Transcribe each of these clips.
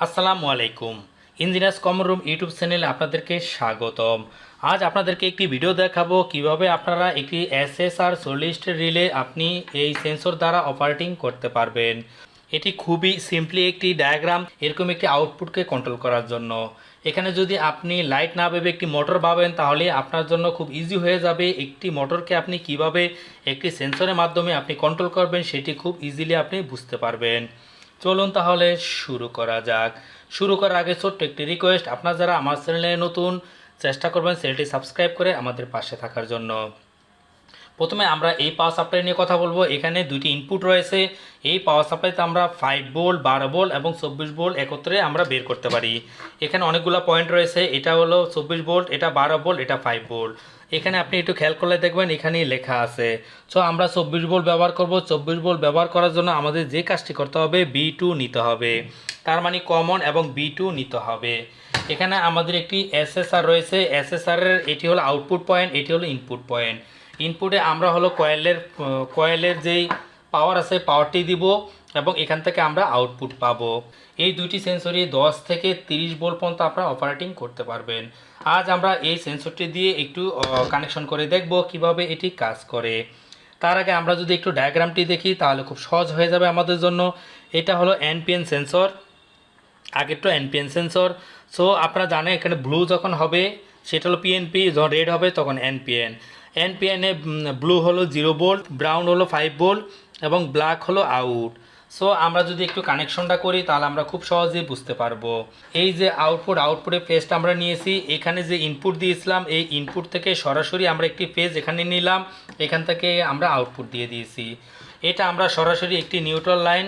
আসসালামু আলাইকুম। Engineers common room YouTube চ্যানেলে আপনাদেরকে স্বাগতম। আজ আপনাদেরকে একটি ভিডিও দেখাবো কিভাবে আপনারা একটি SSR 40 রিলে আপনি এই সেন্সর দ্বারা অপারেটিং করতে পারবেন। এটি খুবই সিম্পলি একটি ডায়াগ্রাম, এরকম একটি আউটপুটকে কন্ট্রোল করার জন্য। এখানে যদি আপনি লাইট না ভেবে একটি মোটর ভাবেন তাহলে আপনার জন্য খুব ইজি হয়ে যাবে। একটি মোটরকে আপনি কিভাবে একটি সেন্সরের মাধ্যমে আপনি কন্ট্রোল করবেন সেটি খুব ইজিলি আপনি বুঝতে পারবেন। চলুন তাহলে শুরু করা যাক। শুরু করার আগে ছোট্ট একটি রিকোয়েস্ট, আপনারা যারা আমার চ্যানেলে নতুন, চেষ্টা করবেন চ্যানেলটি সাবস্ক্রাইব করে আমাদের পাশে থাকার জন্য। প্রথমে আমরা এই পাওয়ার সাপ্লাই নিয়ে কথা বলবো। এখানে দুটি ইনপুট রয়েছে। এই পাওয়ার সাপ্লাইতে আমরা 5 ভোল্ট, 12 ভোল্ট এবং 24 ভোল্ট একত্রে আমরা বের করতে পারি। এখানে অনেকগুলো পয়েন্ট রয়েছে। এটা হলো 24 ভোল্ট, এটা 12 ভোল্ট, এটা 5 ভোল্ট। এখানে আপনি একটু খেয়াল করলে দেখবেন এখানেই লেখা আছে। সো আমরা 24 ভোল্ট ব্যবহার করব। 24 ভোল্ট ব্যবহার করার জন্য আমাদের যে কাজটি করতে হবে, B2 নিতে হবে, তার মানে কমন এবং B2 নিতে হবে। এখানে আমাদের একটি SSR রয়েছে। SSR এর এটি হলো আউটপুট পয়েন্ট, এটি হলো ইনপুট পয়েন্ট। ইনপুটে আমরা হলো কয়েলের যেই পাওয়ার আছে পাওয়ারটি দিব এবং এখান থেকে আমরা আউটপুট পাবো। এই দুইটি সেন্সরই 10 থেকে 30 ভোল্ট পর্যন্ত আপনারা অপারেটিং করতে পারবেন। আজ আমরা এই সেন্সরটি দিয়ে একটু কানেকশন করে দেখব কিভাবে এটি কাজ করে। তার আগে আমরা যদি একটু ডায়াগ্রামটি দেখি তাহলে খুব সহজ হয়ে যাবে আমাদের জন্য। এটা হলো NPN সেন্সর, আগেরটা NPN সেন্সর। সো আপনারা জানেন এখানে ব্লু যখন হবে সেটা হলো PNP, যখন রেড হবে তখন NPN। NPN-এ ব্লু হলো 0 ভোল্ট, ব্রাউন হলো 5 ভোল্ট এবং ব্ল্যাক হলো আউট। সো আমরা যদি একটু কানেকশনটা করি তাহলে আমরা খুব সহজেই বুঝতে পারবো। এই যে আউটপুটের ফেজটা আমরা নিয়েছি, এখানে যে ইনপুট দিয়েছিলাম এই ইনপুট থেকে সরাসরি আমরা একটি ফেজ এখানে নিলাম, এখান থেকে আমরা আউটপুট দিয়ে দিয়েছি। এটা আমরা সরাসরি একটি নিউট্রাল লাইন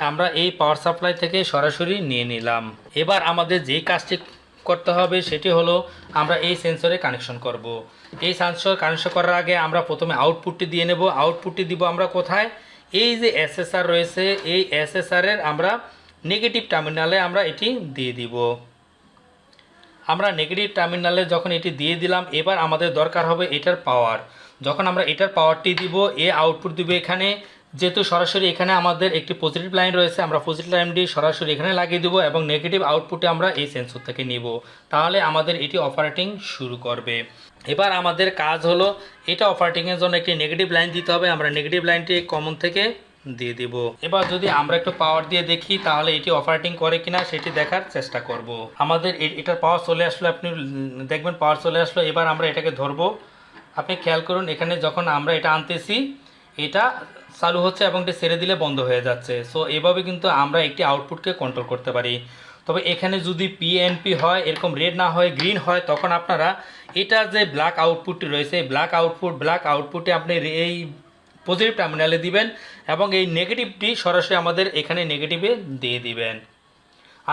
আমরা এই পাওয়ার সাপ্লাই থেকে সরাসরি নিয়ে নিলাম। এবার আমাদের যেই কাজটি করতে হবে সেটি হলো আমরা এই সেন্সরে কানেকশন করব। এই সেন্সর কানেকশন করার আগে আমরা প্রথমে আউটপুটটি দিয়ে নেব। আউটপুটটি দিব আমরা কোথায়? এই যে SSR রয়েছে এই SSR এর আমরা নেগেটিভ টার্মিনালে আমরা এটি দিয়ে দিব। আমরা নেগেটিভ টার্মিনালে যখন এটি দিয়ে দিলাম, এবার আমাদের দরকার হবে এটার পাওয়ার। যখন আমরা এটার পাওয়ারটি দিব, এ আউটপুট দিব এখানে। যেহেতু সরাসরি এখানে আমাদের একটি পজিটিভ লাইন রয়েছে, আমরা পজিটিভ লাইনটি সরাসরি এখানে লাগিয়ে দেবো এবং নেগেটিভ আউটপুটে আমরা এই সেন্সর থেকে নিব। তাহলে আমাদের এটি অপারেটিং শুরু করবে। এবার আমাদের কাজ হলো এটা অপারেটিংয়ের জন্য একটি নেগেটিভ লাইন দিতে হবে। আমরা নেগেটিভ লাইনটি কমন থেকে দিয়ে দিব। এবার যদি আমরা একটু পাওয়ার দিয়ে দেখি তাহলে এটি অপারেটিং করে কিনা সেটি দেখার চেষ্টা করব। আমাদের এটার পাওয়ার চলে আসলো, আপনি দেখবেন পাওয়ার চলে আসলো। এবার আমরা এটাকে ধরবো। আপনি খেয়াল করুন এখানে যখন আমরা এটা আনতেছি এটা চালু হচ্ছে এবং এটা ছেড়ে দিলে বন্ধ হয়ে যাচ্ছে। সো এভাবে কিন্তু আমরা একটি আউটপুটকে কন্ট্রোল করতে পারি। তবে এখানে যদি PNP হয়, এরকম রেড না হয়, গ্রিন হয়, তখন আপনারা এটা যে ব্ল্যাক আউটপুটটি রয়েছে ব্ল্যাক আউটপুটে আপনি এই পজিটিভ টার্মিনালে দিবেন এবং এই নেগেটিভটি সরাসরি আমাদের এখানে নেগেটিভে দিয়ে দিবেন।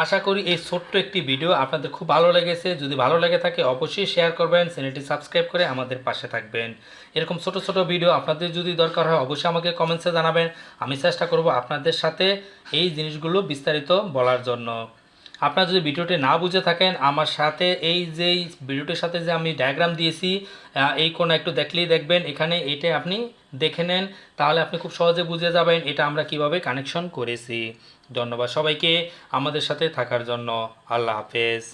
আশা করি এই ছোট্ট একটি ভিডিও আপনাদের খুব ভালো লেগেছে। যদি ভালো লেগে থাকে অবশ্যই শেয়ার করবেন, চ্যানেলটি সাবস্ক্রাইব করে আমাদের পাশে থাকবেন। এরকম ছোট ছোট ভিডিও আপনাদের যদি দরকার হয় অবশ্যই আমাকে কমেন্টসে জানাবেন। আমি চেষ্টা করব আপনাদের সাথে এই জিনিসগুলো বিস্তারিত বলার জন্য। আপনারা যদি ভিডিওটি না বুঝে থাকেন, আমার সাথে এই যে ভিডিওটির সাথে যে আমি ডায়াগ্রাম দিয়েছি এই কোণা একটু দেখলেই দেখবেন এখানে এটা আপনি দেখে নেন, তাহলে আপনি খুব সহজে বুঝে যাবেন এটা আমরা কিভাবে কানেকশন করেছি। ধন্যবাদ সবাইকে আমাদের সাথে থাকার জন্য। আল্লাহ হাফেজ।